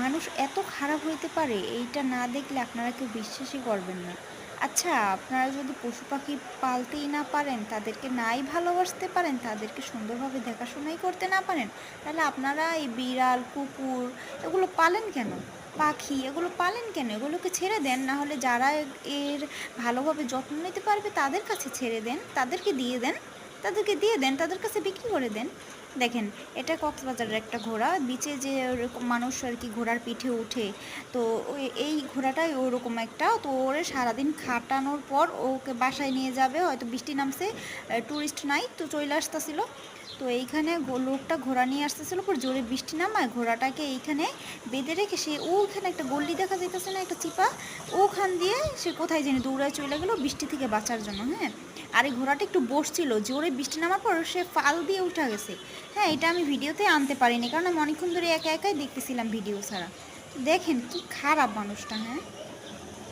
মানুষ এত খারাপ হইতে পারে এইটা না দেখলে আপনারা কেউ বিশ্বাসই করবেন না। আচ্ছা, আপনারা যদি পশু পাখি পালতেই না পারেন, তাদেরকে নাই ভালোবাসতে পারেন, তাদেরকে সুন্দরভাবে দেখাশোনাই করতে না পারেন, তাহলে আপনারা এই বিড়াল কুকুর এগুলো পালেন কেন? পাখি এগুলো পালেন কেন? এগুলোকে ছেড়ে দেন, না হলে যারা এর ভালোভাবে যত্ন নিতে পারবে তাদের কাছে ছেড়ে দেন, তাদেরকে দিয়ে দেন, তাদের কাছে বিক্রি করে দেন। দেখেন, এটা কক্সবাজারের একটা ঘোড়া, বিচে যে ওরকম মানুষ আর কি ঘোড়ার পিঠে উঠে, তো এই ঘোড়াটাই ওরকম একটা, তো ওরে সারাদিন খাটানোর পর ওকে বাসায় নিয়ে যাবে, হয়তো বৃষ্টি নামছে, ট্যুরিস্ট নাই তো চলে আসতেছিল, তো এইখানে লোকটা ঘোড়া নিয়ে আসতেছিল, পর জোরে বৃষ্টি নামায় ঘোড়াটাকে এইখানে বেঁধে রেখে সে ওখানে একটা গল্লি দেখা যাইতেছে না, একটা চিপা, ওখান দিয়ে সে কোথায় জানি দৌড়ায় চলে গেল বৃষ্টি থেকে বাঁচার জন্য। হ্যাঁ, আর এই ঘোড়াটা একটু বসছিল, জোরে বৃষ্টি নামার পর সে ফাল দিয়ে উঠে গেছে। হ্যাঁ, এটা আমি ভিডিওতে আনতে পারিনি, কারণ আমি অনেকক্ষণ ধরে একা একাই দেখতেছিলাম ভিডিও ছাড়া। দেখেন কি খারাপ মানুষটা। হ্যাঁ।